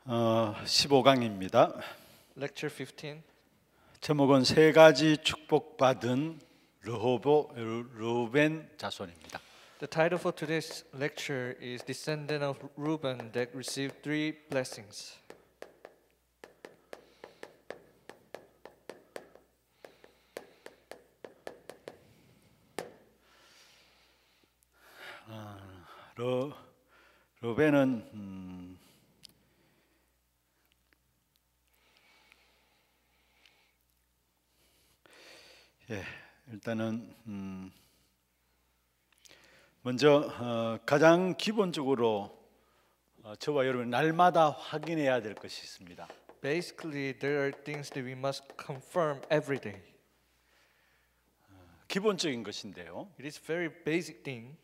15강입니다. Lecture 15. 제목은 세 가지 축복받은 르우벤 자손입니다. The title for today's lecture is Descendant of Reuben that received three blessings. 르우벤은 일단은 먼저 가장 기본적으로 저와 여러분 날마다 확인해야 될 것이 있습니다. Basically, there are things that we must confirm every day. 기본적인 것인데요. It is very basic thing.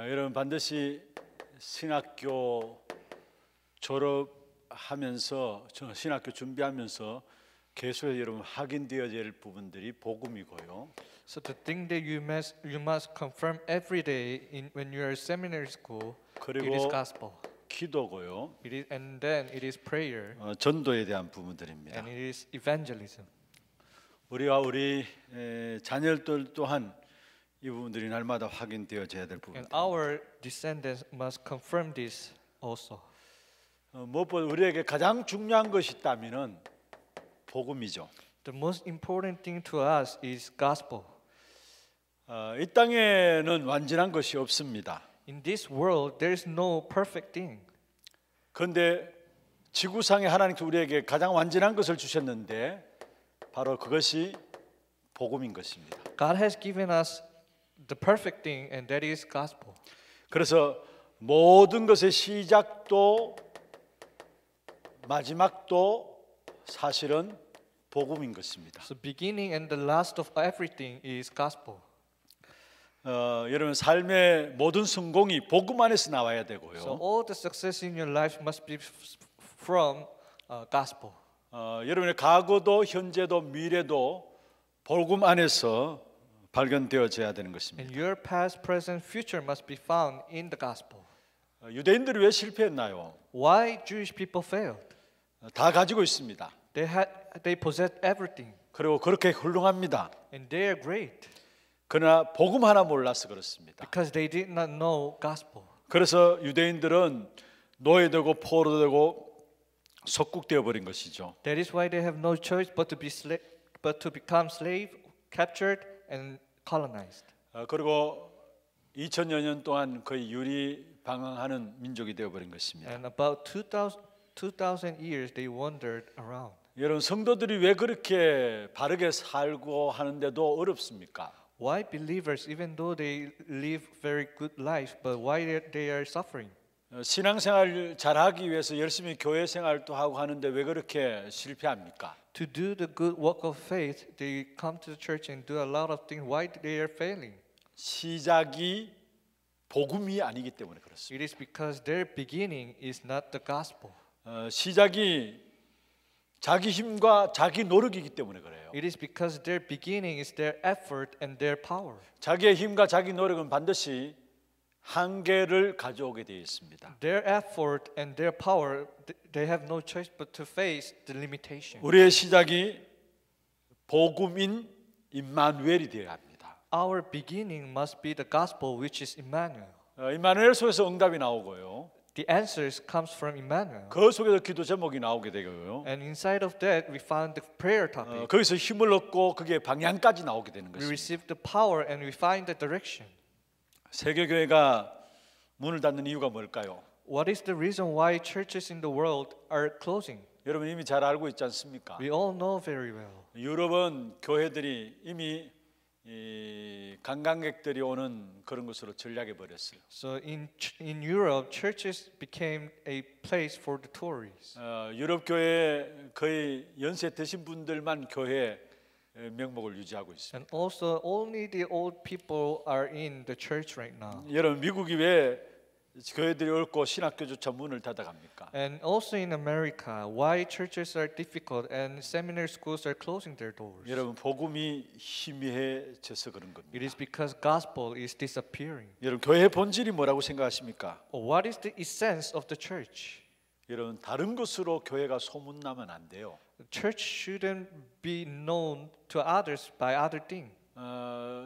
여러분 반드시 신학교 졸업하면서 신학교 준비하면서 계속해서 여러분 확인되어야 할 부분들이 복음이고요. So the thing that you must confirm every day when you are in seminary school, it is 그리고 gospel. 기도고요. And then it is prayer. 전도에 대한 부분들입니다. And it is evangelism. 우리와 우리 자녀들 또한 이 부분들이 날마다 확인되어져야 될 부분. And our descendants must confirm this also. 무엇보다 우리에게 가장 중요한 것이 있다면은 복음이죠. The most important thing to us is gospel. 이 땅에는 완전한 것이 없습니다. In this world, there is no perfect thing. 그런데 지구상에 하나님께서 우리에게 가장 완전한 것을 주셨는데 바로 그것이 복음인 것입니다. God has given us the perfect thing, and that is gospel. 그래서 모든 것의 시작도 마지막도 사실은 복음인 것입니다. So beginning and the last of everything is gospel. 여러분 삶의 모든 성공이 복음 안에서 나와야 되고요. So all the success in your life must be from gospel. 여러분의 과거도 현재도 미래도 복음 안에서 발견되어져야 되는 것입니다. And your past, present, future must be found in the gospel. 유대인들이 왜 실패했나요? Why Jewish people failed? 다 가지고 있습니다. They possessed everything. 그리고 그렇게 훌륭합니다. And they are great. 그러나 복음 하나 몰라서 그렇습니다. Because they did not know gospel. 그래서 유대인들은 노예되고 포로되고 속국되어 버린 것이죠. That is why they have no choice but to become slave, captured, and colonized. 그리고 2000여 년 동안 거의 유리방황하는 민족이 되어 버린 것입니다. And about 2000 years they wandered around. 여러분 성도들이 왜 그렇게 바르게 살고 하는데도 어렵습니까? Why believers, even though they live very good life, but why they are suffering? 신앙생활 잘하기 위해서 열심히 교회 생활도 하고 하는데 왜 그렇게 실패합니까? To do the good work of faith, they come to the church and do a lot of things. Why they are failing? 시작이 복음이 아니기 때문에 그렇습니다. It is because their beginning is not the gospel. 시작이 자기 힘과 자기 노력이기 때문에 그래요. It is because their beginning is their effort and their power. 자기의 힘과 자기 노력은 반드시 한계를 가져오게 되어 있습니다. Their effort and their power, they have no choice but to face the limitation. 우리의 시작이 복음인 임마누엘이 되어야 합니다. Our beginning must be the gospel, which is Emmanuel. 임마누엘 속에서 응답이 나오고요. The answers comes from Emmanuel. 그 속에서 기도 제목이 나오게 되고요. And inside of that, we found the prayer topic. 거기서 힘을 얻고 그게 방향까지 나오게 되는 We 것입니다. receive the power and we find the direction. 세계 교회가 문을 닫는 이유가 뭘까요? What is the reason why churches in the world are closing? 여러분 이미 잘 알고 있지 않습니까? We all know very well. 유럽은 교회들이 이미 관광객들이 오는 그런 곳으로 전락해 버렸어요. So in Europe, churches became a place for the tourists. 유럽 교회 거의 연세 드신 분들만 교회 명목을 유지하고 있어요. And also, only the old people are in the church right now. 여러분 미국이 왜 교회들이 옳고 신학교조차 문을 닫아갑니까? And also in America, why churches are difficult and seminary schools are closing their doors? 여러분 복음이 희미해져서 그런 겁니다. It is because gospel is disappearing. 여러분 교회의 본질이 뭐라고 생각하십니까? What is the essence of the church? 여러분 다른 것으로 교회가 소문나면 안 돼요. The church shouldn't be known to others by other things.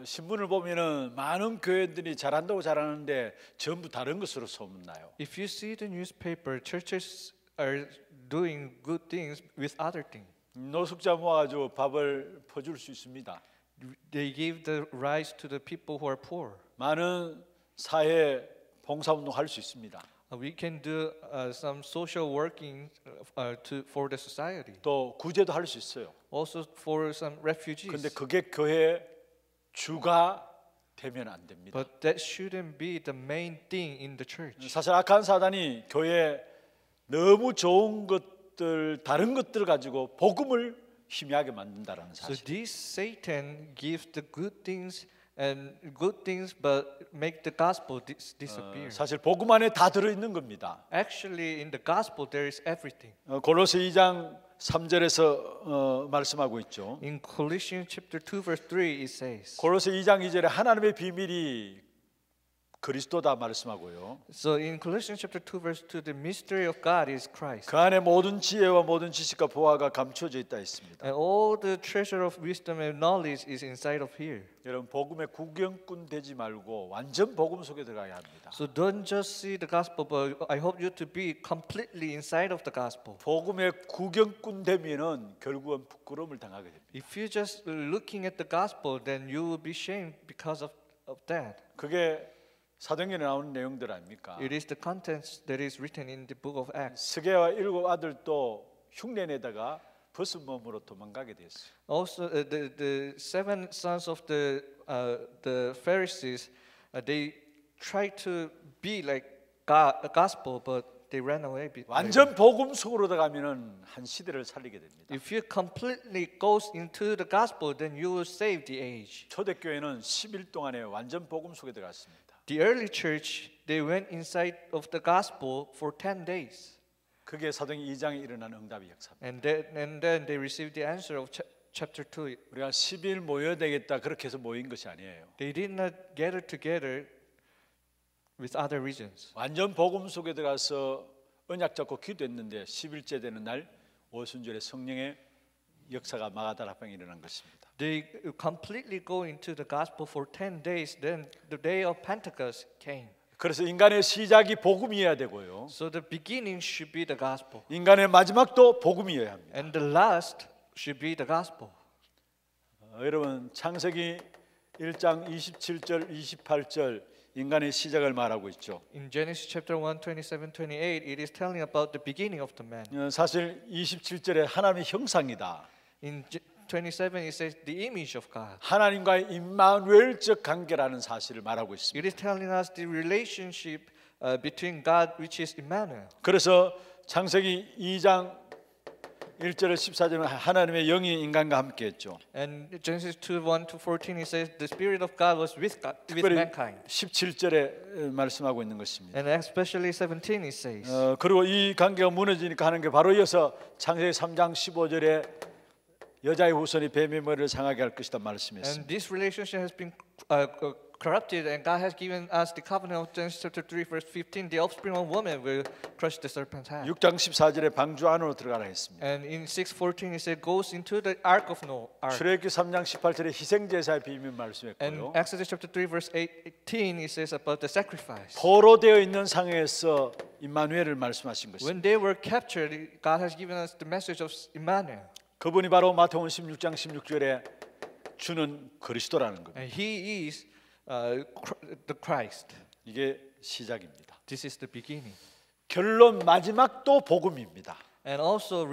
신문을 보면은 많은 교회들이 잘한다고 잘하는데 전부 다른 것으로 소문나요. If you see the newspaper, churches are doing good things with other things. 노숙자 모아가지고 밥을 퍼줄 수 있습니다. They give the rice to the people who are poor. 많은 사회 봉사운동 할 수 있습니다. We can do some social working for the society. 또 구제도 할 수 있어요. Also for some refugees. 근데 그게 교회 주가 되면 안 됩니다. But that shouldn't be the main thing in the church. 사실 악한 사단이 교회 너무 좋은 것들 다른 것들 가지고 복음을 희미하게 만든다라는 So 사실. this Satan gives the good things but make the gospel disappear. 사실 복음 안에 다 들어 있는 겁니다. Actually, in the gospel there is everything. 골로새 2장 3절에서 말씀하고 있죠. In Colossians chapter 2 verse 3 it says. 골로새 2장 2절에 하나님의 비밀이 그리스도다 말씀하고요. So in Colossians chapter 2 verse 2 the mystery of God is Christ. 그 안에 모든 지혜와 모든 지식과 보화가 감춰져 있다 했습니다. And all the treasure of wisdom and knowledge is inside of here. 여러분 복음의 구경꾼 되지 말고 완전 복음 속에 들어가야 합니다. So don't just see the gospel, but I hope you to be completely inside of the gospel. 복음의 구경꾼 되면은 결국은 부끄러움을 당하게 됩니다. If you're just looking at the gospel, then you will be shamed because of that. 그게 사도행전에 나오는 내용들 아닙니까? It is the contents that is written in the book of Acts. 스게와 7 아들도 흉내내다가 벗은 몸으로 도망가게 됐어요. Also, the seven sons of the Pharisees, they tried to be like a gospel, but they ran away. 완전 복음 속으로 들어가면은 한 시대를 살리게 됩니다. If you completely goes into the gospel, then you will save the age. 초대교회는 10일 동안에 완전 복음 속에 들어갔습니다. The early church, they went inside of the gospel for 10 days. 그게 사도행전 2장에 일어난 응답의 역사입니다. And then they received the answer of chapter 2. 우리가 10일 모여야 되겠다 그렇게 해서 모인 것이 아니에요. They did not gather together with other reasons. 완전 복음 속에 들어가서 언약 잡고 기도했는데 10일째 되는 날 오순절에 성령의 역사가 마가다락방에 일어난 것입니다. They completely go into the gospel for 10 days. Then the day of Pentecost came. 그래서 인간의 시작이 복음이어야 되고요. So the beginning should be the gospel. 인간의 마지막도 복음이어야 합니다. And the last should be the gospel. 여러분 창세기 1장 27절 28절 인간의 시작을 말하고 있죠. In Genesis chapter 1, 27, 28, it is telling about the beginning of the man. 사실 27절에 하나님의 형상이다. In 27, it says the image of God. 하나님과의 임마누엘적 관계라는 사실을 말하고 있습니다. It is telling us the relationship between God, which is Emmanuel. 그래서 창세기 2장 1절에 14절은 하나님의 영이 인간과 함께했죠. And Genesis 2, 1 to 14, it says the Spirit of God was with 특별히 mankind. 17절에 말씀하고 있는 것입니다. And especially 17, it says. 그리고 이 관계가 무너지니까 하는 게 바로 이어서 창세기 3장 15절에 여자의 후손이 뱀의 머리를 상하게 할 것이다 말씀했습니다. And this relationship has been corrupted, and God has given us the covenant of Genesis chapter 3, verse 15. The offspring of woman will crush the serpent's head. 6장 14절에 방주 안으로 들어가라 했습니다. And in 6:14, it says goes into the ark of Noah. 출애굽기 3장 18절에 희생제사의 비밀 And 말씀했고요. Exodus chapter 3, verse 18, it says about the sacrifice. 포로되어 있는 상황에서 임마누엘을 말씀하신 것입니다. When they were captured, God has given us the message of Emmanuel. 그분이 바로 마태복음 16장 16절에 주는 그리스도라는 겁니다. And He is the Christ. 이게 시작입니다. This is the beginning. 결론 마지막도 복음입니다. And also,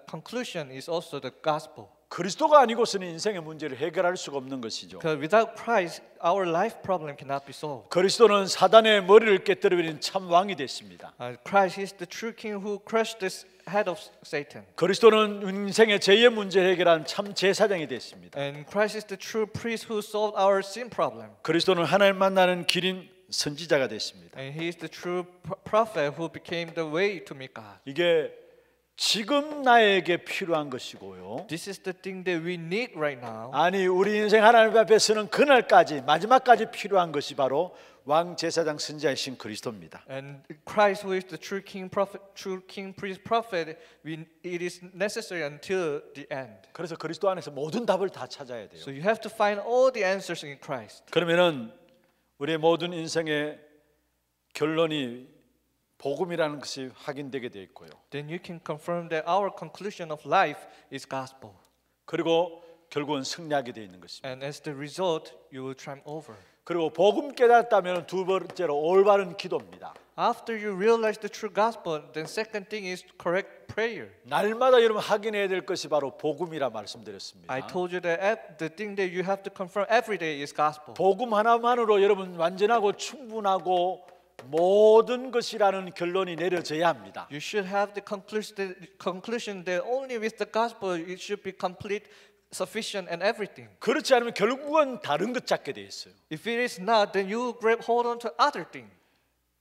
conclusion is also the gospel. 그리스도가 아니고서는 인생의 문제를 해결할 수가 없는 것이죠. Because without Christ, our life problem cannot be solved. 그리스도는 사단의 머리를 깨뜨려버린 참 왕이 됐습니다. Christ is the true king who crushed the head of Satan. 그리스도는 인생의 죄의 문제를 해결한 참 제사장이 됐습니다. And Christ is the true priest who solved our sin problem. 그리스도는 하나님 만나는 길인 선지자가 됐습니다. And he is the true prophet who became the way to meet God. 이게 지금 나에게 필요한 것이고요. This is the thing that we need right now. 아니 우리 인생 하나님 앞에 서는 그날까지 마지막까지 필요한 것이 바로 왕 제사장 선지자이신 그리스도입니다. And Christ, who is the true king, prophet, true king, priest, prophet, it is necessary until the end. 그래서 그리스도 안에서 모든 답을 다 찾아야 돼요. So you have to find all the answers in Christ. 그러면은 우리의 모든 인생의 결론이 복음이라는 것이 확인되게 되어 있고요. Then you can confirm that our conclusion of life is gospel. 그리고 결국은 승리하게 되어 있는 것입니다. And as the result, you will triumph over. 그리고 복음 깨닫다면 두 번째로 올바른 기도입니다. After you realize the true gospel, then second thing is correct prayer. 날마다 여러분 확인해야 될 것이 바로 복음이라 말씀드렸습니다. I told you that the thing that you have to confirm every day is gospel. 복음 하나만으로 여러분 완전하고 충분하고 모든 것이라는 결론이 내려져야 합니다. You should have the conclusion that only with the gospel it should be complete, sufficient, and everything. 그렇지 않으면 결국은 다른 것 잡게 돼 있어요. If it is not, then you grab hold on to other thing.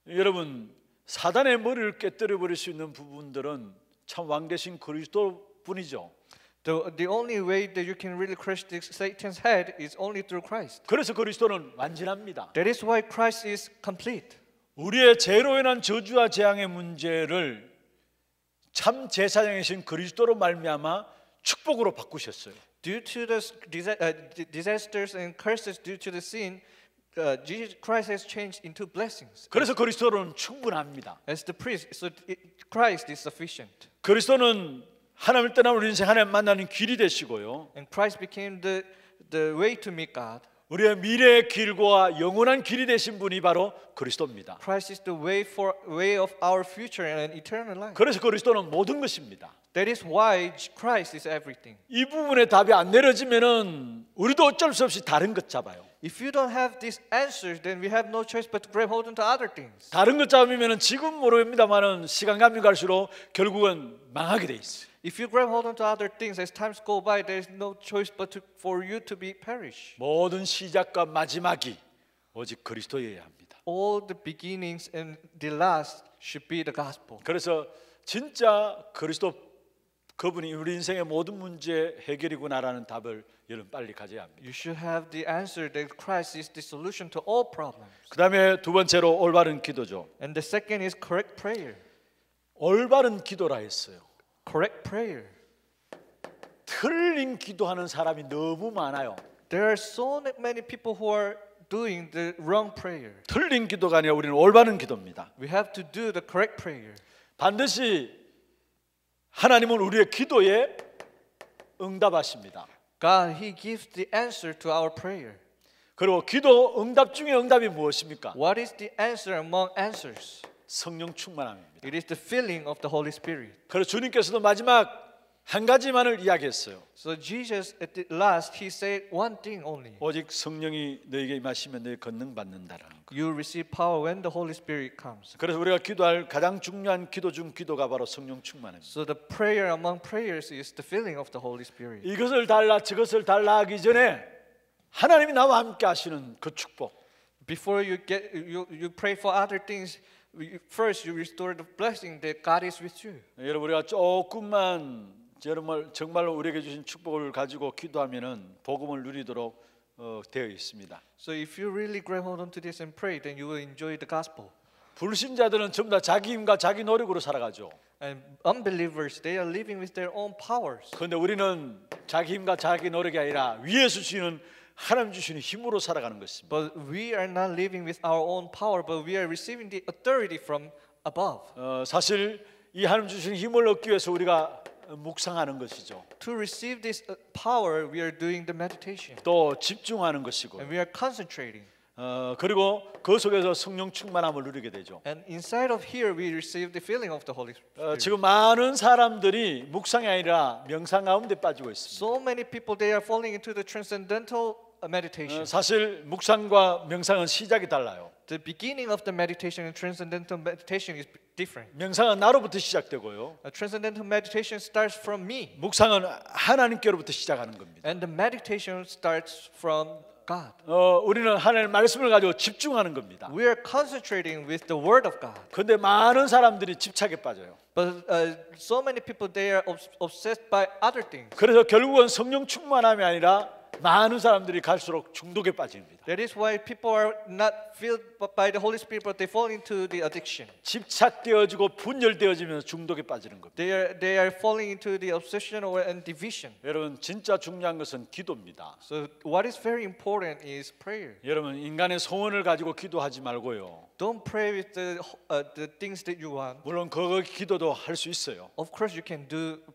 여러분 사단의 머리를 깨뜨려 버릴 수 있는 부분들은 참 왕되신 그리스도뿐이죠. The only way that you can really crush Satan's head is only through Christ. 그래서 그리스도는 완전합니다. That is why Christ is complete. 우리의 죄로 인한 저주와 재앙의 문제를 참 제사장이신 그리스도로 말미암아 축복으로 바꾸셨어요. Due to the disasters and curses due to the sin, Jesus Christ has changed into blessings. 그래서 그리스도는 충분합니다. As the priest, so Christ is sufficient. 그리스도는 하나님을 떠나면 우리 인생 하나님 만나는 길이 되시고요. And Christ became the way to meet God. 우리의 미래의 길과 영원한 길이 되신 분이 바로 그리스도입니다. Christ is the way of our future and eternal life. 그래서 그리스도는 모든 것입니다. That is why Christ is everything. 이 부분에 답이 안 내려지면은 우리도 어쩔 수 없이 다른 것 잡아요. If you don't have these answers, then we have no choice but to grab hold onto other things. 다른 것 잡으면은 지금 모릅니다만은 시간 가면 갈수록 결국은 망하게 돼 있어요. If you grab hold onto other things as times go by, there is no choice but for you to be perish. 모든 시작과 마지막이 오직 그리스도여야 합니다. All the beginnings and the last should be the gospel. 그래서 진짜 그리스도 그분이 우리 인생의 모든 문제 해결이구나라는 답을 여러분 빨리 가져야 합니다. You should have the answer that Christ is the solution to all problems. 그다음에 두 번째로 올바른 기도죠. And the second is correct prayer. 올바른 기도라 했어요. Correct prayer. 틀린 기도하는 사람이 너무 많아요. There are so many people who are doing the wrong prayer. 틀린 기도가 아니라 우리는 올바른 기도입니다. We have to do the correct prayer. 반드시 하나님은 우리의 기도에 응답하십니다. God, He gives the answer to our prayer. 그리고 기도 응답 중에 응답이 무엇입니까? What is the answer among answers? 성령 충만함입니다. It is the filling of the Holy Spirit. 그래서 주님께서도 마지막 한 가지만을 이야기했어요. So Jesus at the last He said one thing only. 오직 성령이 너에게 임하시면 너희 권능 받는다라는 거. You receive power when the Holy Spirit comes. 그래서 우리가 기도할 가장 중요한 기도 중 기도가 바로 성령 충만입니다. So the prayer among prayers is the filling of the Holy Spirit. 이것을 달라 저것을 달라 하기 전에 하나님이 나와 함께 하시는 그 축복. Before you pray for other things, first you restore the blessing that God is with you. 여러분 우리가 조금만 정말로 우리에게 주신 축복을 가지고 기도하면은 복음을 누리도록 되어 있습니다. So if you really grab hold onto this and pray, then you will enjoy the gospel. 불신자들은 전부 다 자기 힘과 자기 노력으로 살아가죠. And unbelievers, they are living with their own powers. 그런데 우리는 자기 힘과 자기 노력이 아니라 위에서 주시는 하나님 주시는 힘으로 살아가는 것입니다. But we are not living with our own power, but we are receiving the authority from above. 사실 이 하나님 주시는 힘을 얻기 위해서 우리가 묵상하는 것이죠. To receive this power, we are doing the meditation. 또 집중하는 것이고. And we are concentrating. 그리고 그 속에서 성령 충만함을 누리게 되죠. And inside of here, we receive the filling of the Holy Spirit. 지금 많은 사람들이 묵상이 아니라 명상 가운데 빠지고 있습니다. So many people, they are falling into the transcendental meditation. 사실 묵상과 명상은 시작이 달라요. The beginning of the meditation and transcendental meditation is different. 명상은 나로부터 시작되고요. Transcendental meditation starts from me. 묵상은 하나님께로부터 시작하는 겁니다. And the meditation starts from God. 우리는 하나님의 말씀을 가지고 집중하는 겁니다. We are concentrating with the Word of God. 그런데 많은 사람들이 집착에 빠져요. But so many people, they are obsessed by other things. 그래서 결국은 성령 충만함이 아니라 많은 사람들이 갈수록 중독에 빠집니다. That is why people are not filled by the Holy Spirit, but they fall into the addiction. 집착되어지고 분열되어지면서 중독에 빠지는 겁니다. They are falling into the obsession and division. 여러분 진짜 중요한 것은 기도입니다. So what is very important is prayer. 여러분 인간의 소원을 가지고 기도하지 말고요. Don't pray with the things that you want. 물론 그 기도도 할 수 있어요. Of course, you can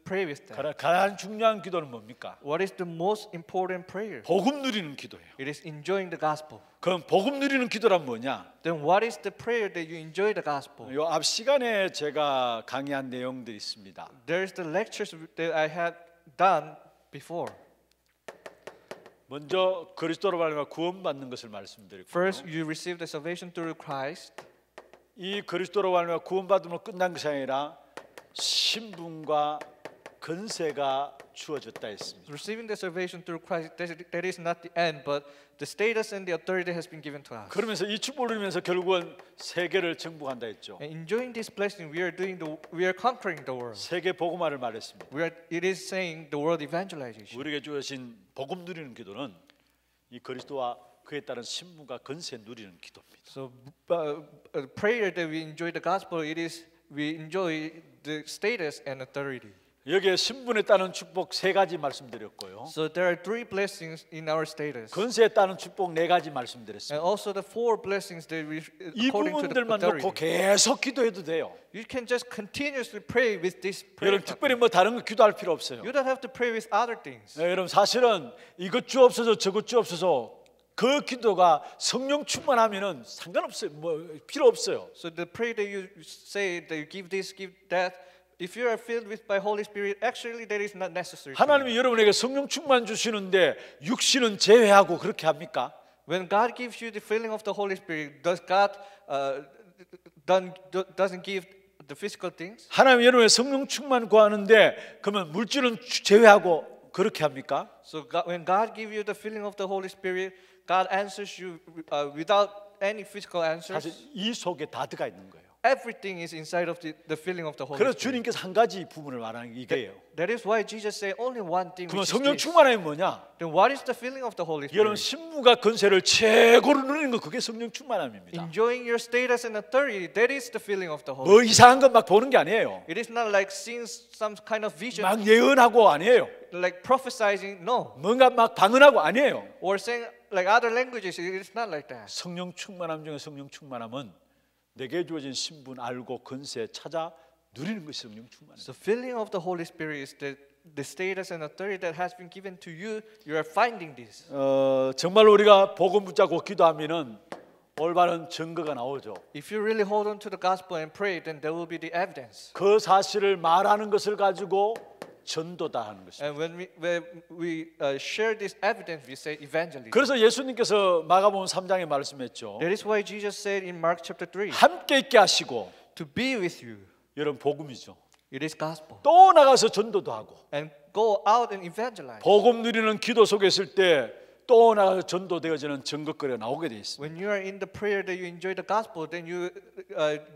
pray with that. 그러나 가장 중요한 기도는 뭡니까? What is the most important prayer? 복음 누리는 기도예요. It is enjoying the gospel. 그럼 복음 누리는 기도란 뭐냐? Then what is the prayer that you enjoy the gospel? 요 앞 시간에 제가 강의한 내용들이 있습니다. There is the lectures that I had done before. 먼저 그리스도로 말미암아 구원받는 것을 말씀드리고 First, you receive the salvation through Christ. 이 그리스도로 말미암아 구원받음으로 끝난 것이 아니라 신분과 건세가 주어졌다 했습니다. Receiving the salvation through Christ, that is not the end, but the status and the authority has been given to us. 그러면서 이 축복을 누리면서 결국은 세계를 정복한다 했죠. And enjoying this blessing, we are conquering the world. 세계 복음화를 말했습니다. It is saying the world evangelization. 우리에게 주어진 복음 누리는 기도는 이 그리스도와 그에 따른 신분과 건세 누리는 기도입니다. So prayer that we enjoy the gospel, it is we enjoy the status and authority. 여기에 신분에 따른 축복 세 가지 말씀드렸고요. So there are three blessings in our status. 건세에 따른 축복 네 가지 And 말씀드렸습니다. also the four blessings that we 이 according to the 부분들만 놓고 authority. 계속 기도해도 돼요. You can just continuously pray with this prayer. 여러분 특별히 뭐 다른 거 기도할 필요 없어요. You don't have to pray with other things. 여러분 사실은 이것 주옵소서 저것 주옵소서 그 기도가 성령 충만하면은 상관없어요. 뭐 필요 없어요. So the prayer that you say that you give this, give that, if you are filled with by Holy Spirit, actually that is not necessary. 하나님이 여러분에게 성령 충만 주시는데 육신은 제외하고 그렇게 합니까? When God gives you the filling of the Holy Spirit, does God doesn't give the physical things? 하나님이 여러분의 성령 충만 구하는데 그러면 물질은 제외하고 그렇게 합니까? So when God gives you the filling of the Holy Spirit, God answers you without any physical 사실 answers. 이 속에 다 들어가 있는 거예요. Everything is inside of the filling of the Holy 그래서 Spirit. 주님께서 한 가지 부분을 말하는 게 이게요. That is why Jesus said only one thing. 그러면 Which 성령 is this. 충만함이 뭐냐? Then what is the filling of the Holy 여러분 Spirit? 신부가 건세를 최고로 누리는 거 그게 성령 충만함입니다. Enjoying your status and authority, that is the filling of the Holy 뭐 Spirit. 이상한 것 막 보는 게 아니에요. It is not like seeing some kind of vision, 막 예언하고 아니에요. like prophesying, no. 뭔가 막 방언하고 아니에요. Or saying like other languages, it is not like that. 성령 충만함 중에 성령 충만함은 내게 주어진 신분 알고 건세 찾아 누리는 것이 성령 충만함. The filling of the Holy Spirit is the status and authority that has been given to you. You are finding this. 정말 우리가 복음 붙잡고 기도하면은 올바른 증거가 나오죠. If you really hold on to the gospel and pray, then there will be the evidence. 그 사실을 말하는 것을 가지고 전도다 하는 것입니다. And when we share this evidence, we say evangelism. 그래서 예수님께서 마가복음 3장에 말씀했죠. That is why Jesus said in Mark chapter 3, 함께 있게 하시고 to be with you. 여러분 복음이죠. It is gospel. 또 나가서 전도도 하고 And go out and evangelize. 복음 누리는 기도 속에 있을 때 또 나가서 전도되어지는 증거거리가 나오게 돼 있습니다. When you are in the prayer that you enjoy the gospel, then you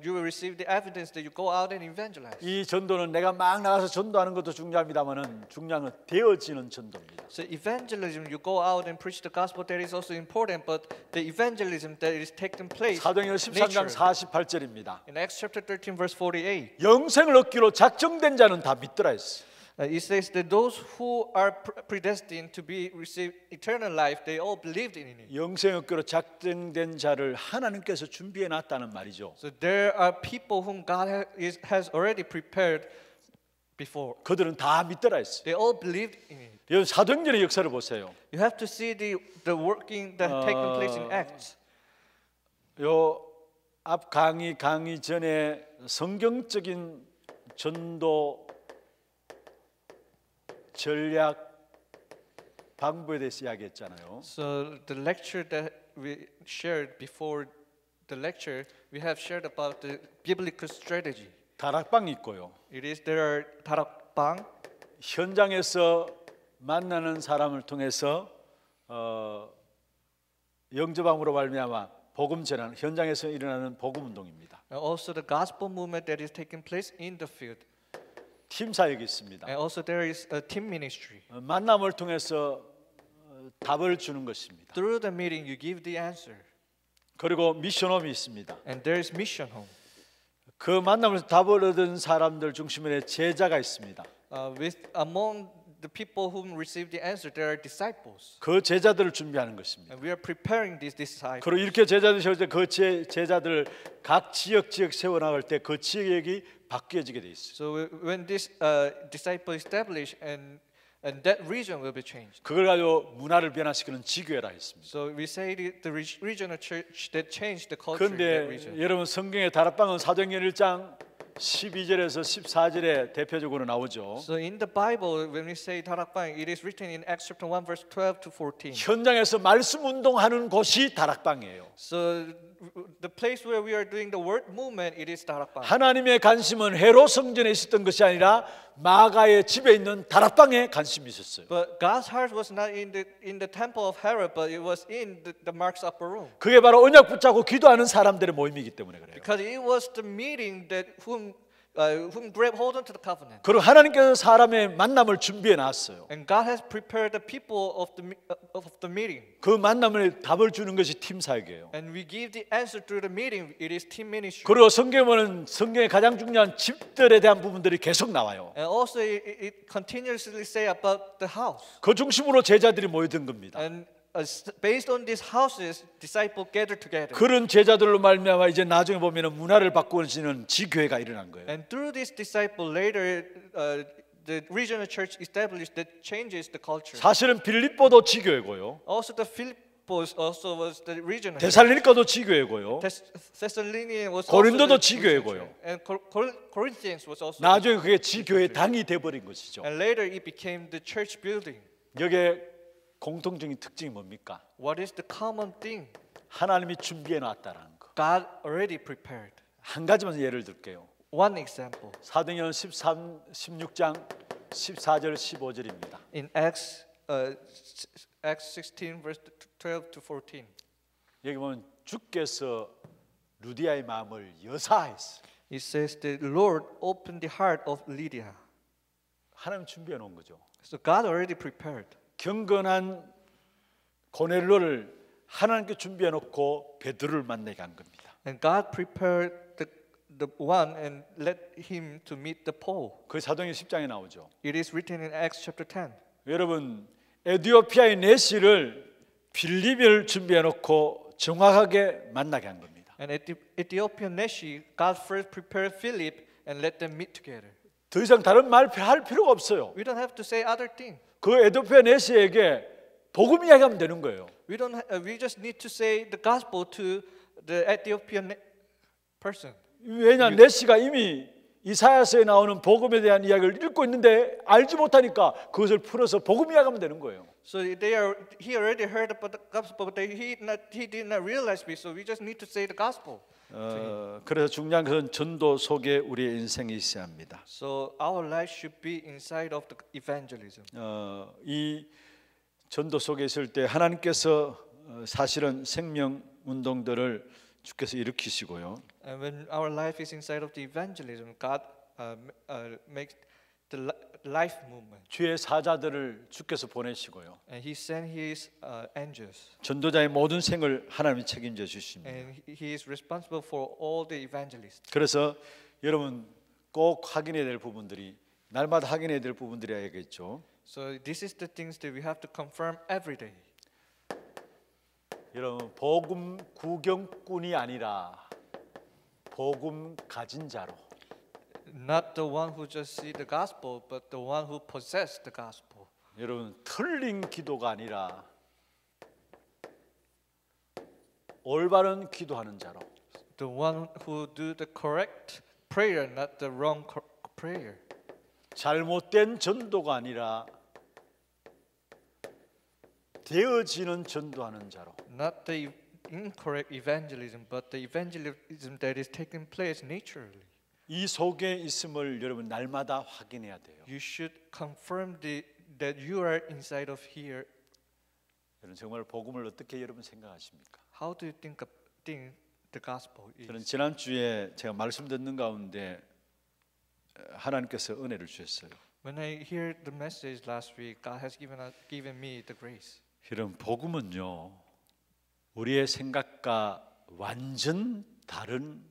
will receive the evidence that you go out and evangelize. 이 전도는 내가 막 나가서 전도하는 것도 중요합니다만은 중요한 건 되어지는 전도입니다. So evangelism, you go out and preach the gospel, that is also important, but the evangelism that is taking place 사도행전 13장 naturally. 48절입니다. In Acts chapter 13 verse 48, 영생을 얻기로 작정된 자는 다 믿더라 했어. it says that those who are predestined to receive eternal life, they all believed in it. 영생 얻기로 작정된 자를 하나님께서 준비해 놨다는 말이죠. So there are people whom God has already prepared before. 그들은 다 믿더라 했어. They all believed in it. 여러분 사도행전의 역사를 보세요. You have to see the working that taken place in Acts. 요 앞 강의 전에 성경적인 전도 전략 방법에 대해서 이야기했잖아요. So the lecture that we shared before the lecture, we have shared about the biblical strategy. 다락방이 있고요. There are 다락방. 현장에서 만나는 사람을 통해서 영접함으로 말미암아 복음 전환, 현장에서 일어나는 복음 운동입니다. And also the gospel movement that is taking place in the field. 팀 사역이 있습니다. And also there is a team ministry. 만남을 통해서 답을 주는 것입니다. Through the meeting, you give the answer. 그리고 미션홈이 있습니다. And there is mission home. 그 만남에서 답을 얻은 사람들 중심에 제자가 있습니다. Among the people whom receive the answer, there are disciples. 그 제자들을 준비하는 것입니다. And we are preparing these disciples. 그리고 이렇게 제자들이 세울 때 그 제자들 각 지역 세워나갈 때 그 지역이 바뀌어지게 돼 있어요. So when this disciple established, and that region will be changed. 그걸 가지고 문화를 변화시키는 지교회라 했습니다. So we say the regional church that changed the culture in that 그런데 region. 여러분 성경의 다락방은 사도행전 1장 12절에서 14절에 대표적으로 나오죠. So in the Bible, when we say 다락방, it is written in Acts chapter 1, verse 12 to 14. 현장에서 말씀 운동하는 곳이 다락방이에요. So the place where we are doing the word movement, it is 다락방. 하나님의 관심은 헤롯 성전에 있었던 것이 아니라 마가의 집에 있는 다락방에 관심이 있었어요. But God's heart was not in the temple of Herod, but it was in the Mark's upper room. 그게 바로 언약 붙잡고 기도하는 사람들의 모임이기 때문에 그래요. Because it was the meeting that whom grabbed hold onto the covenant. 그리고 하나님께서 사람의 만남을 준비해 놨어요. And God has prepared the people of the meeting. 그 만남을 답을 주는 것이 팀 사역이에요. And we give the answer through the meeting. It is team ministry. 그리고 성경에는 성경의 가장 중요한 집들에 대한 부분들이 계속 나와요. And also it continuously say about the house. 그 중심으로 제자들이 모여든 겁니다. And based on these houses, disciples gather together. 그런 제자들로 말미암아 이제 나중에 보면은 문화를 바꾸는 지교회가 일어난 거예요. And through this disciple, later the regional church established that changes the culture. 사실은 빌립보도 지교회고요. Also, the Philippos also was the regional. 데살로니가도 지교회고요. Thessalonian was 고린도도 also the regional 지교회고요. church. And Corinthians was also. 나중에 그게 지교회 당이 돼버린 것이죠. And later it became the church building. 여기에 공통적인 특징이 뭡니까? What is the common thing? 하나님이 준비해 놨다라는 거. God already prepared. 한 가지만 예를 들게요. One example. 사도행전 16장 14절 15절입니다. In Acts 16 verse 12 to 14. 여기 보면 주께서 루디아의 마음을 여사했어요. It says the Lord opened the heart of Lydia. 하나님 준비해 놓은 거죠. So God already prepared. 경건한 고넬로를 하나님께 준비해 놓고 베드로를 만나게 한 겁니다. And God prepared the one and let him to meet the Paul. 그 사도행전 10장에 나오죠. It is written in Acts chapter 10. 여러분 에티오피아의 네시를 빌립을 준비해 놓고 정확하게 만나게 한 겁니다. And Ethiopian Neshi, God first prepared Philip and let them meet together. 더 이상 다른 말 할 필요가 없어요. We don't have to say other thing. 그 에티오피아 네시에게 복음 이야기하면 되는 거예요. We just need to say the gospel to the Ethiopian person. 왜냐 네시가 이미 이사야서에 나오는 복음에 대한 이야기를 읽고 있는데 알지 못하니까 그것을 풀어서 복음 이야기하면 되는 거예요. So he already heard about the gospel, but he did not realize it. So we just need to say the gospel. 그래서 중요한 것은 전도 속에 우리의 인생이 있어야 합니다. So our life should be inside of the evangelism. 이 전도 속에 있을 때 하나님께서 사실은 생명 운동들을 주께서 일으키시고요. And when our life is inside of the evangelism, God makes the life movement. 주의 사자들을 주께서 보내시고요. And He sent His angels. 전도자의 모든 생을 하나님이 책임져 주십니다. And He is responsible for all the evangelists. 그래서 여러분 꼭 확인해야 될 부분들이 날마다 확인해야 될 부분들이 알겠죠. So this is the things that we have to confirm every day. 여러분 복음 구경꾼이 아니라 복음 가진 자로. Not the one who just see the gospel, but the one who possess the gospel. 여러분 틀린 기도가 아니라 올바른 기도하는 자로. The one who do the correct prayer, not the wrong prayer. 잘못된 전도가 아니라 되어지는 전도하는 자로. Not the incorrect evangelism, but the evangelism that is taking place naturally. 이 속에 있음을 여러분 날마다 확인해야 돼요. You should confirm that you are inside of here 여러분 정말 복음을 어떻게 여러분 생각하십니까? How do you think the gospel 저는 is? 지난주에 제가 말씀 듣는 가운데 하나님께서 은혜를 주셨어요. When I hear the message last week, God has given me the grace. 여러분 복음은요 우리의 생각과 완전 다른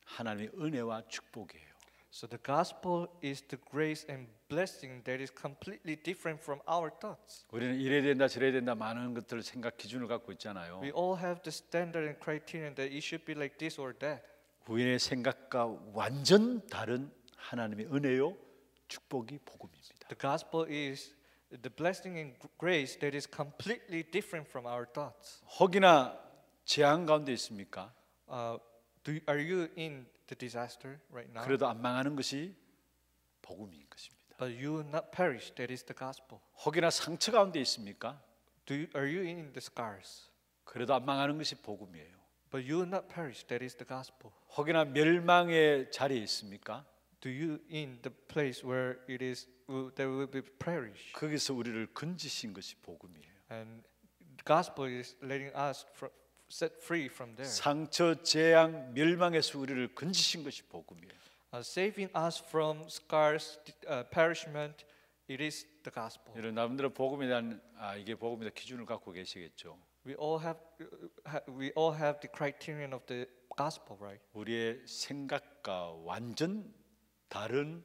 하나님의 은혜와 축복이에요. So the gospel is the grace and blessing that is completely different from our thoughts. 우리는 이래야 된다 저래야 된다 많은 것들 생각 기준을 갖고 있잖아요. We all have the standard and criterion that it should be like this or that. 우리의 생각과 완전 다른 하나님의 은혜요 축복이 복음입니다. The gospel is the blessing and grace that is completely different from our thoughts. 혹이나 재앙 가운데 있습니까? Are you in the disaster right now? 그래도 안 망하는 것이 복음인 것입니다. But you will not perish. That is the gospel. 혹이나 상처 가운데 있습니까? Are you in the scars? 그래도 안 망하는 것이 복음이에요. But you will not perish. That is the gospel. 혹이나 멸망의 자리에 있습니까? Do you in the place where there will be perish? 거기서 우리를 건지신 것이 복음이에요. And the gospel is letting us set free from there. 상처, 재앙, 멸망에서 우리를 건지신 것이 복음이에요. Saving us from scars, perishment, it is the gospel. 여러분 나름대로 복음에 대한 이게 복음이다 기준을 갖고 계시겠죠. We all have the criterion of the gospel, right? 우리의 생각과 완전 다른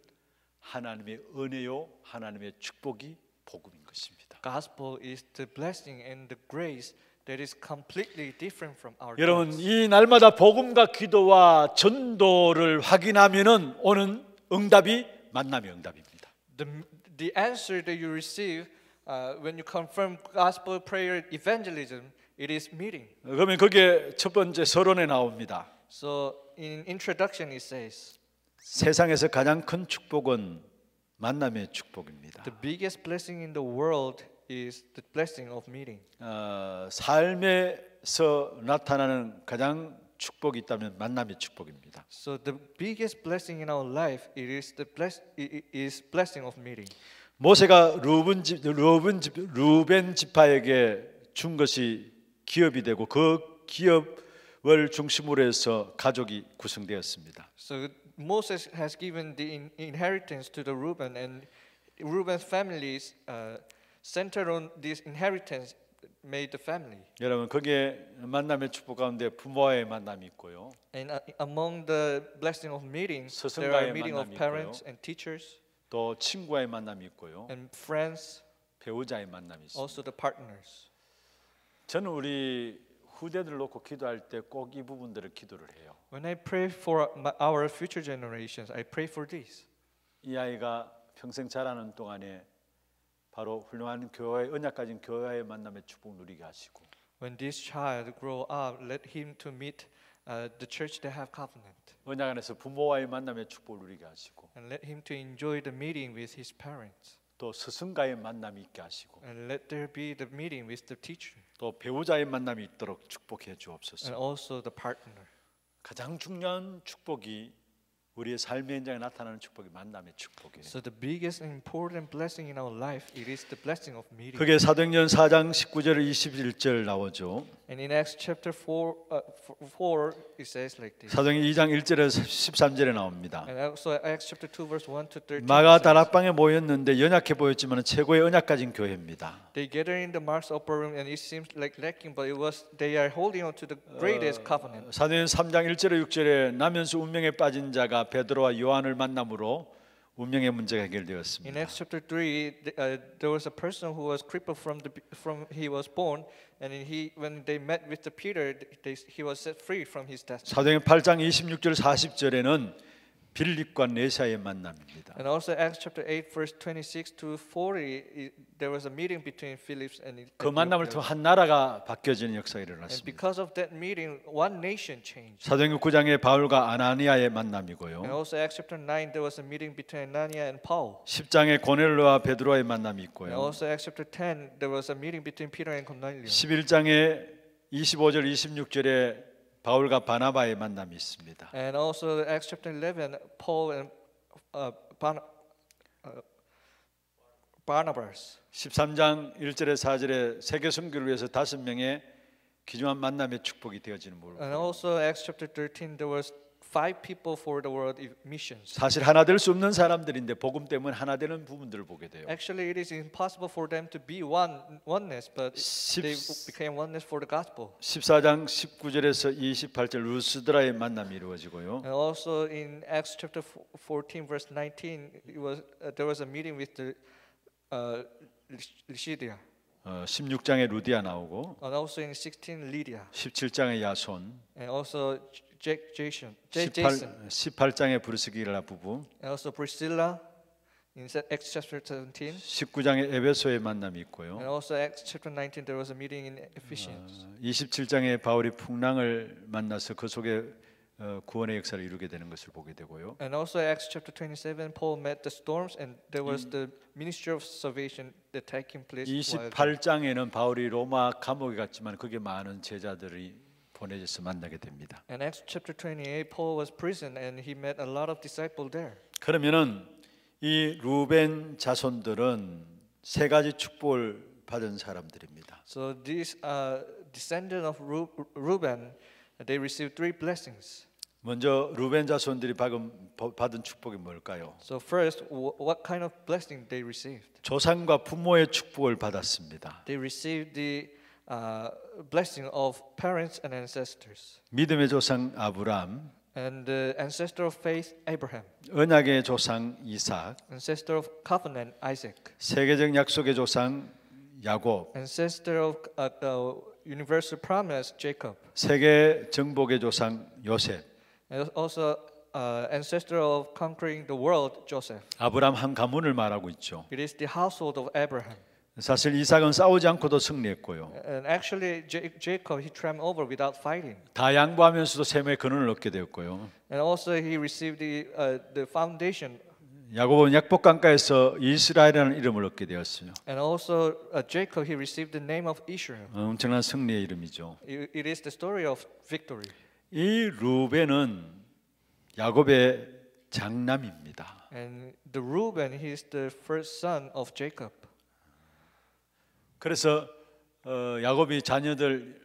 하나님의 은혜요, 하나님의 축복이 복음인 것입니다. Gospel is the blessing and the grace that is completely different from our 여러분 thoughts. 이 날마다 복음과 기도와 전도를 확인하면은 오는 응답이 만남의 응답입니다. The answer that you receive when you confirm gospel, prayer, evangelism, it is meeting. 그러면 그게 첫 번째 서론에 나옵니다. So in introduction it says, 세상에서 가장 큰 축복은 만남의 축복입니다. the biggest blessing in the world is the blessing of meeting. 삶에서 나타나는 가장 축복이 있다면 만남의 축복입니다. So the biggest blessing in our life is blessing of meeting. 모세가 루벤 지파에게 준 것이 기업이 되고 그 기업을 중심으로 해서 가족이 구성되었습니다. So Moses has given the inheritance to the Reuben, and Reuben's families centered on this inheritance made the family. 여러분 거기에 만남의 축복 가운데 부모와의 만남이 있고요. And among the blessing of meetings, there 스승과의 are meeting of 만남이 parents 있고요. and teachers 또 친구와의 만남이 있고요. and friends, 배우자의 만남이 있습니다. also the partners. 저는 우리 후대들 놓고 기도할 때 꼭 이 부분들을 기도를 해요. When I pray for our future generations, I pray for this. 이 아이가 평생 자라는 동안에 바로 훌륭한 교회 언약 가진 교회의 만남의 축복 누리게 하시고 When this child grow up, let him to meet the church that have covenant, 언약 안에서 부모와의 만남의 축복을 누리게 하시고 and let him to enjoy the meeting with his parents, 또 스승과의 만남이 있게 하시고 and let there be the meeting with the teacher, 또 배우자의 만남이 있도록 축복해 and 주옵소서. also the partner. 가장 중요한 축복이 우리의 삶의 현장에 나타나는 축복이 만남의 축복이에요. So the biggest and important blessing in our life, it is the blessing of meeting. 그게 사도행전 4장 19절 21절 나오죠. And in Acts chapter 4 it says like this. 사도행전 2장 1절에서 13절에 나옵니다. And also Acts chapter 2 verse 1 to 13. 마가 says, 다락방에 모였는데 연약해 보였지만 최고의 언약 가진 교회입니다. They gather in the Mark's upper room, and it seems like lacking, but they are holding on to the greatest covenant. 사도행전 3장 1절에 6절에 나면서 운명에 빠진 자가 베드로와 요한을 만남으로 운명의 문제가 In 해결되었습니다. Acts chapter 3, there was a person who was crippled from he was born, and when they met with the Peter, he was set free from his destiny. 사도행전 8장 26절 40절에는 빌립과 네사의 만남입니다. And also Acts chapter 8 verse 26 to 40, there was a meeting between Philip and 그 만남을 통해 한 나라가 바뀌어지는 역사가 and 일어났습니다. because of that meeting, one nation changed. 사도행전 9장에 바울과 아나니아의 And 만남이고요. also Acts chapter 9, there was a meeting between Ananias and Paul. 10장에 고넬료와 베드로의 만남이 And 있고요. also Acts chapter 10, there was a meeting between Peter and Cornelius. 11장에 25절 26절에 바울과 바나바의 만남이 있습니다. And also Acts chapter 11, Paul and Barnabas. 13장 1절에 4절에 세계 선교를 위해서 5명의 귀중한 만남의 축복이 되어지는 모습. And also Acts chapter 13, there was 5 people for the world missions. 사실 하나 될 수 없는 사람들인데 복음 때문에 하나 되는 부분들을 보게 돼요. Actually, it is impossible for them to be oneness, but they became oneness for the gospel. 14장 19절에서 28절 루스드라의 만남이 이루어지고요. And also in Acts chapter 14, verse 19, there was a meeting with the Lycia. 16장에 루디아 나오고 And also in 16, Lydia. 17장에 야손, And also Jason. 18장에 브르스길라 부부, And also Priscilla in Acts chapter 17. 19장에 에베소의 만남이 있고요. And also Acts chapter 19, there was a meeting in Ephesians. 27장에 바울이 풍랑을 만나서 그 속에 구원의 역사를 이루게 되는 것을 보게 되고요. And also Acts chapter 27, Paul met the storms, and there was the ministry of salvation that taking place. while there. 28장에는 바울이 로마 감옥에 갔지만 거기에 많은 제자들이 보내져서 만나게 됩니다. And Acts chapter 28, Paul was prison, and he met a lot of disciples there. 그러면은 이 루벤 자손들은 세 가지 축복을 받은 사람들입니다. So these descendants of Reuben, they received 3 blessings. 먼저 루벤 자손들이 받은 축복이 뭘까요? So first, what kind of blessing they received? 조상과 부모의 축복을 받았습니다. They received the blessing of parents and ancestors. 믿음의 조상 아브람, And the ancestor of faith, Abraham. 언약의 조상 이삭, Ancestor of covenant, Isaac. 세계적 약속의 조상 야곱, Ancestor of universal promise, Jacob. 세계 정복의 조상 요셉. And also ancestor of conquering the world, Joseph. 아브람 한 가문을 말하고 있죠. It is the household of Abraham. 사실 이삭은 싸우지 않고도 승리했고요. And actually, Jacob, he triumphed over without fighting. 다 양보하면서도 셈의 근원을 얻게 되었고요. And also, he received the foundation. 야곱은 약복강가에서 이스라엘이라는 이름을 얻게 되었어요. And also, Jacob, he received the name of Israel. 엄청난 승리의 이름이죠. It is the story of victory. 이 루벤은 야곱의 장남입니다. And the Reuben, he is the first son of Jacob. 그래서 야곱이 자녀들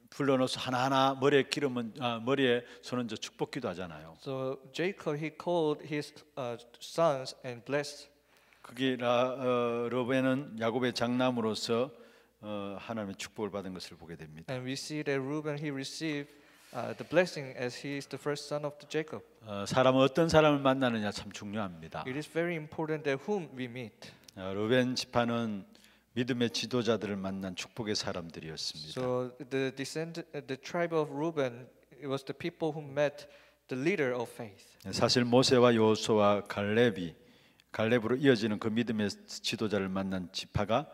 불러놓아서 하나하나 머리에 손은 축복기도 하잖아요. So Jacob, he called his sons and blessed. 그게 루벤은 야곱의 장남으로서 하나님의 축복을 받은 것을 보게 됩니다. And we see that Reuben, he received the blessing as he is the first son of Jacob. 사람은 어떤 사람을 만나느냐 참 중요합니다. It is very important that whom we meet. 루벤 지파는 믿음의 지도자들을 만난 축복의 사람들이었습니다. So the tribe of Reuben, it was the people who met the leader of faith. 사실 모세와 여호수아와 갈렙으로 이어지는 그 믿음의 지도자를 만난 지파가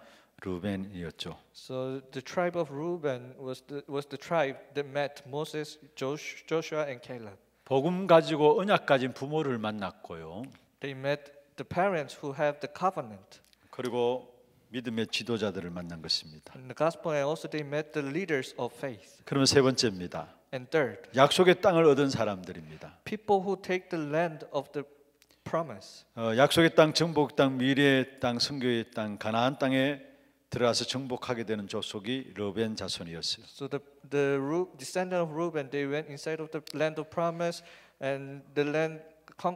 루벤이었죠. So the tribe of Reuben was the tribe that met Moses, Joshua, and Caleb. 복음 가지고 언약 가진 부모를 만났고요. They met the parents who have the covenant. 그리고 믿음의 지도자들을 만난 것입니다. In the gospel, and also they met the leaders of faith. 그러면 세 번째입니다. And third, 약속의 땅을 얻은 사람들입니다. people who take the land of the promise. 약속의 땅, 정복 땅, 미래의 땅, 선교의 땅, 가나안 땅에 들어가서 정복하게 되는 족속이 루벤 자손이었어요. So the descendant of Reuben, they went inside of the land of promise, and the land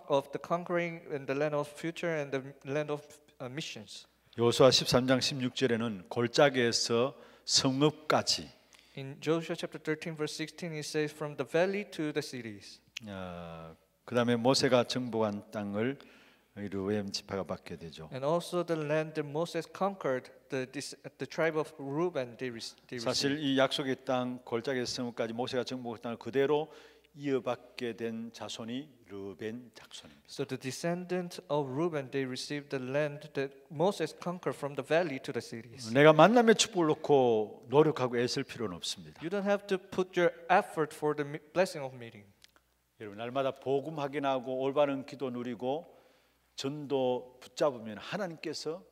of the conquering, and the land of future, and the land of missions. 여호수아 13장 16절에는 골짜기에서 성읍까지. In Joshua chapter 13 verse 16, it says from the valley to the cities. 그다음에 모세가 정복한 땅을 루벤 지파가 받게 되죠. And also the land that Moses conquered, the tribe of Reuben, they 사실 received. 이 약속의 땅 골짜기에서 성읍까지 모세가 정복한 땅을 그대로 이어받게 된 자손이 루벤 자손입니다. So the descendants of Reuben, they received the land that Moses conquered from the valley to the cities. 내가 만남의 축복을 놓고 노력하고 애쓸 필요는 없습니다. You don't have to put your effort for the blessing of meeting. 여러분 날마다 복음 확인하고 올바른 기도 누리고 전도 붙잡으면 하나님께서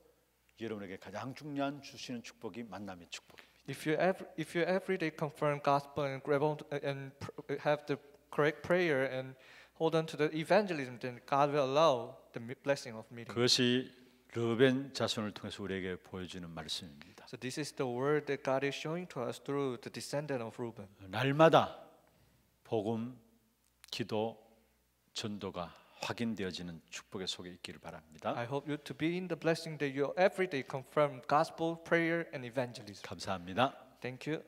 여러분에게 가장 중요한 주시는 축복이 만남의 축복입니다. If you every day confirm gospel and grab on and have the correct prayer and hold on to the evangelism, then God will allow the blessing of meeting. 그것이 르벤 자손을 통해서 우리에게 보여주는 말씀입니다. So this is the word that God is showing to us through the descendant of Reuben. 날마다 복음, 기도, 전도가 확인되어지는 축복의 속에 있기를 바랍니다. I hope you to be in the blessing that you every day confirm gospel, prayer, and evangelism. 감사합니다. Thank you.